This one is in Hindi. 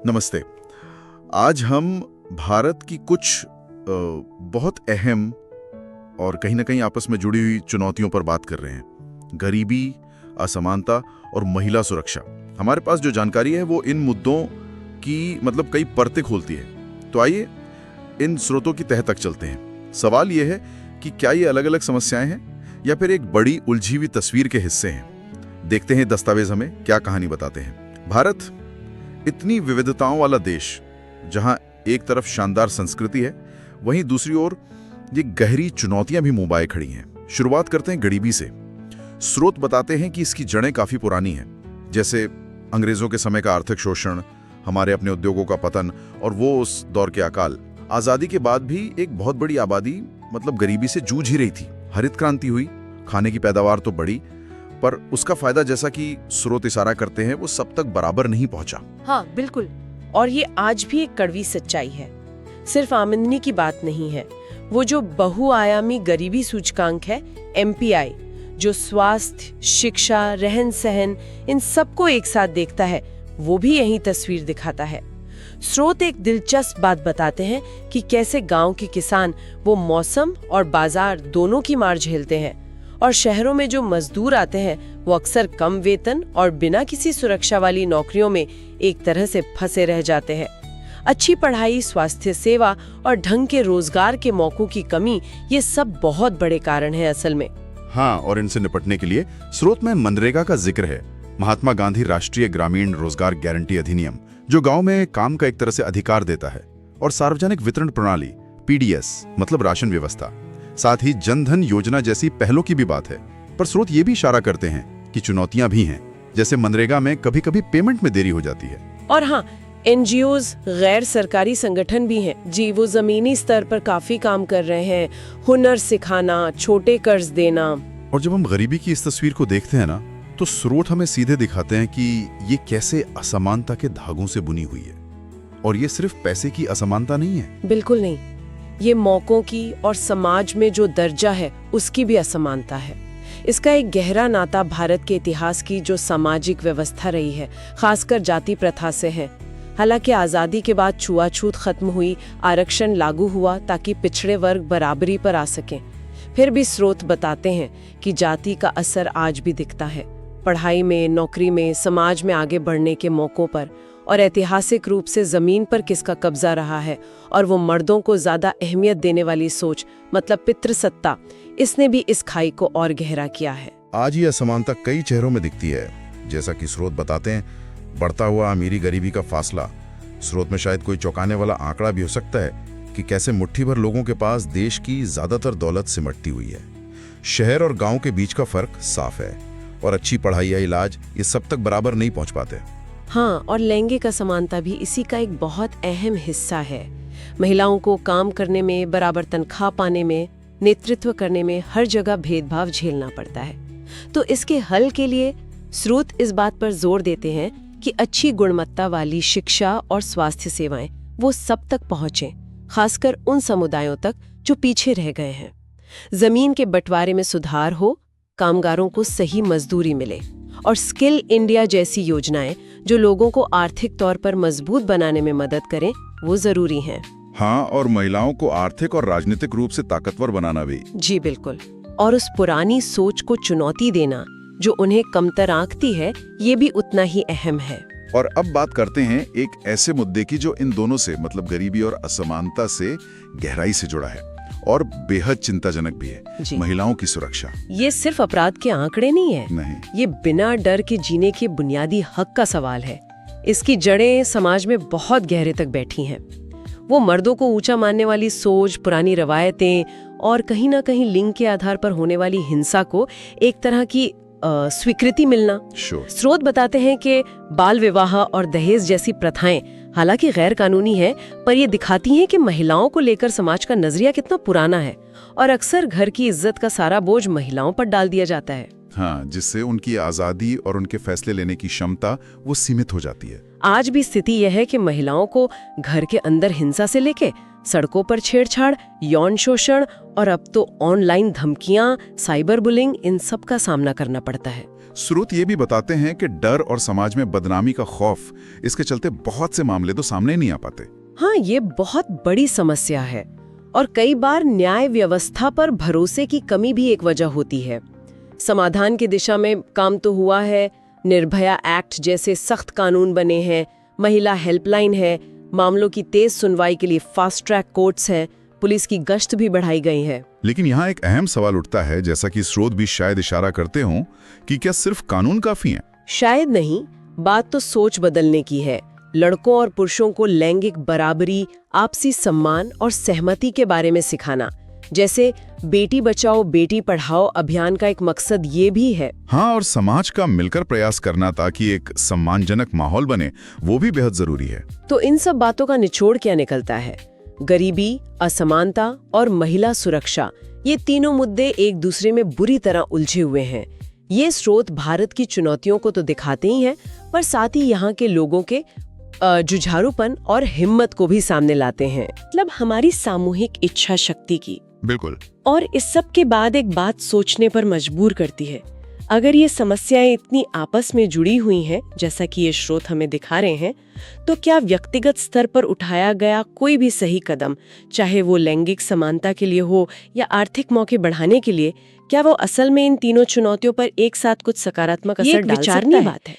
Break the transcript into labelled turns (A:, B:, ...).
A: नमस्ते। आज हम भारत की कुछ बहुत अहम और कहीं ना कहीं आपस में जुड़ी हुई चुनौतियों पर बात कर रहे हैं। गरीबी, असमानता और महिला सुरक्षा। हमारे पास जो जानकारी है वो इन मुद्दों की कई परतें खोलती है। तो आइए इन स्रोतों की तह तक चलते हैं। सवाल ये है कि क्या ये अलग अलग समस्याएं हैं या फिर एक बड़ी उलझी हुई तस्वीर के हिस्से हैं। देखते हैं दस्तावेज हमें क्या कहानी बताते हैं। भारत इतनी विविधताओं वाला देश, जहां एक तरफ शानदार संस्कृति है, वहीं दूसरी ओर ये गहरी चुनौतियां भी मुंह बाए खड़ी हैं। शुरुआत करते हैं गरीबी से। स्रोत बताते हैं कि इसकी जड़ें काफी पुरानी हैं, जैसे अंग्रेजों के समय का आर्थिक शोषण, हमारे अपने उद्योगों का पतन और वो उस दौर के अकाल। आजादी के बाद भी एक बहुत बड़ी आबादी गरीबी से जूझ ही रही थी। हरित क्रांति हुई, खाने की पैदावार तो बढ़ी, पर उसका फायदा, जैसा कि स्रोत इशारा करते हैं, वो सब तक बराबर नहीं पहुंचा।
B: हाँ बिल्कुल, और ये आज भी एक कड़वी सच्चाई है। सिर्फ आमदनी की बात नहीं है। वो जो बहुआयामी गरीबी सूचकांक है MPI, जो स्वास्थ्य, शिक्षा, रहन सहन, इन सबको एक साथ देखता है, वो भी यही तस्वीर दिखाता है। स्रोत एक दिलचस्प बात बताते हैं कि कैसे गांव के किसान वो मौसम और बाजार दोनों की मार झेलते हैं, और शहरों में जो मजदूर आते हैं वो अक्सर कम वेतन और बिना किसी सुरक्षा वाली नौकरियों में एक तरह से फंसे रह जाते हैं। अच्छी पढ़ाई, स्वास्थ्य सेवा और ढंग के रोजगार के मौकों की कमी, ये सब बहुत बड़े कारण हैं असल में।
A: हाँ, और इनसे निपटने के लिए स्रोत में मनरेगा का जिक्र है, महात्मा गांधी राष्ट्रीय ग्रामीण रोजगार गारंटी अधिनियम, जो गांव में काम का एक तरह से अधिकार देता है, और सार्वजनिक वितरण प्रणाली PDS राशन व्यवस्था, साथ ही जनधन योजना जैसी पहलों की भी बात है। पर स्रोत ये भी इशारा करते हैं कि चुनौतियां भी हैं, जैसे मनरेगा में कभी कभी पेमेंट में देरी हो जाती है।
B: और हाँ, NGOs, गैर सरकारी संगठन भी हैं जी, वो जमीनी स्तर पर काफी काम कर रहे हैं। हुनर सिखाना, छोटे कर्ज देना।
A: और जब हम गरीबी की इस तस्वीर को देखते हैं ना, तो स्रोत हमें सीधे दिखाते हैं कि ये कैसे असमानता के धागों से बुनी हुई है। और ये सिर्फ पैसे की असमानता नहीं है।
B: बिल्कुल नहीं, ये मौकों की और समाज में जो दर्जा है उसकी भी असमानता है। इसका एक गहरा नाता भारत के इतिहास की जो सामाजिक व्यवस्था रही है, खासकर जाति प्रथा से है। हालांकि आज़ादी के बाद छुआछूत खत्म हुई, आरक्षण लागू हुआ ताकि पिछड़े वर्ग बराबरी पर आ सकें, फिर भी स्रोत बताते हैं कि जाति का असर आज भी दिखता है, पढ़ाई में, नौकरी में, समाज में आगे बढ़ने के मौकों पर। और ऐतिहासिक रूप से जमीन पर किसका कब्जा रहा है, और वो मर्दों को ज्यादा अहमियत देने वाली सोच, पितृसत्ता, इसने भी इस खाई को और गहरा किया है।
A: आज ये असमानता कई चेहरों में दिखती है, जैसा कि स्रोत बताते हैं। बढ़ता हुआ अमीरी गरीबी का फासला। स्रोत में शायद कोई चौंकाने वाला आंकड़ा भी हो सकता है कि कैसे मुट्ठी भर लोगों के पास देश की ज्यादातर दौलत सिमटती हुई है। शहर और गांव के बीच का फर्क साफ है, और अच्छी पढ़ाई या इलाज ये सब तक बराबर नहीं पहुंच पाते।
B: हाँ, और लैंगिक असमानता भी इसी का एक बहुत अहम हिस्सा है। महिलाओं को काम करने में, बराबर तनख्वाह पाने में, नेतृत्व करने में हर जगह भेदभाव झेलना पड़ता है। तो इसके हल के लिए स्रोत इस बात पर जोर देते हैं कि अच्छी गुणवत्ता वाली शिक्षा और स्वास्थ्य सेवाएं वो सब तक पहुंचें, खासकर उन समुदायों तक जो पीछे रह गए हैं। जमीन के बंटवारे में सुधार हो, कामगारों को सही मजदूरी मिले, और स्किल इंडिया जैसी योजनाएं जो लोगों को आर्थिक तौर पर मजबूत बनाने में मदद करें, वो जरूरी हैं।
A: हाँ, और महिलाओं को आर्थिक और राजनीतिक रूप से ताकतवर बनाना भी।
B: जी बिल्कुल। और उस पुरानी सोच को चुनौती देना जो उन्हें कमतर आंकती है, ये भी उतना ही अहम है।
A: और अब बात करते हैं एक ऐसे मुद्दे की जो इन दोनों से गरीबी और असमानता से गहराई से जुड़ा है और बेहद चिंताजनक भी है, महिलाओं की सुरक्षा।
B: ये सिर्फ अपराध के आंकड़े नहीं है,
A: नहीं, ये
B: बिना डर के जीने के बुनियादी हक का सवाल है। इसकी जड़ें समाज में बहुत गहरे तक बैठी हैं। वो मर्दों को ऊंचा मानने वाली सोच, पुरानी रवायतें, और कहीं ना कहीं लिंग के आधार पर होने वाली हिंसा को एक तरह की स्वीकृति मिलना। स्रोत बताते हैं कि बाल विवाह और दहेज जैसी प्रथाएं हालांकि गैर कानूनी है, पर ये दिखाती हैं कि महिलाओं को लेकर समाज का नजरिया कितना पुराना है, और अक्सर घर की इज्जत का सारा बोझ महिलाओं पर डाल दिया जाता है।
A: हाँ, जिससे उनकी आजादी और उनके फैसले लेने की क्षमता वो सीमित हो जाती है।
B: आज भी स्थिति यह है कि महिलाओं को घर के अंदर हिंसा से लेके सड़कों पर छेड़छाड़, यौन शोषण और अब तो ऑनलाइन धमकियां, साइबर बुलिंग, इन सब का सामना करना पड़ता है।
A: स्रोत ये भी बताते हैं कि डर और समाज में बदनामी का खौफ, इसके चलते बहुत से मामले तो सामने नहीं आ पाते।
B: हाँ, ये बहुत बड़ी समस्या है और कई बार न्याय व्यवस्था पर भरोसे की कमी भी एक वजह होती है। समाधान की दिशा में काम तो हुआ है, निर्भया एक्ट जैसे सख्त कानून बने हैं, महिला हेल्पलाइन है, मामलों की तेज सुनवाई के लिए फास्ट ट्रैक कोर्ट्स हैं, पुलिस की गश्त भी बढ़ाई गई है।
A: लेकिन यहाँ एक अहम सवाल उठता है, जैसा कि स्रोत भी शायद इशारा करते हों, कि क्या सिर्फ कानून काफी हैं?
B: शायद नहीं, बात तो सोच बदलने की है। लड़कों और पुरुषों को लैंगिक बराबरी, आपसी सम्मान और सहमति के बारे में सिखाना, जैसे बेटी बचाओ बेटी पढ़ाओ अभियान का एक मकसद ये भी है।
A: हाँ, और समाज का मिलकर प्रयास करना ताकि एक सम्मानजनक माहौल बने, वो भी बेहद जरूरी है।
B: तो इन सब बातों का निचोड़ क्या निकलता है? गरीबी, असमानता और महिला सुरक्षा, ये तीनों मुद्दे एक दूसरे में बुरी तरह उलझे हुए हैं। ये स्रोत भारत की चुनौतियों को तो दिखाते ही हैं, पर साथ ही यहाँ के लोगों के जुझारूपन और हिम्मत को भी सामने लाते हैं, मतलब हमारी सामूहिक इच्छा शक्ति की।
A: बिल्कुल।
B: और इस सब के बाद एक बात सोचने पर मजबूर करती है। अगर ये समस्याएं इतनी आपस में जुड़ी हुई हैं, जैसा कि ये स्रोत हमें दिखा रहे हैं, तो क्या व्यक्तिगत स्तर पर उठाया गया कोई भी सही कदम, चाहे वो लैंगिक समानता के लिए हो या आर्थिक मौके बढ़ाने के लिए, क्या वो असल में इन तीनों चुनौतियों पर एक साथ कुछ सकारात्मक असर डाल सकता है? बात है।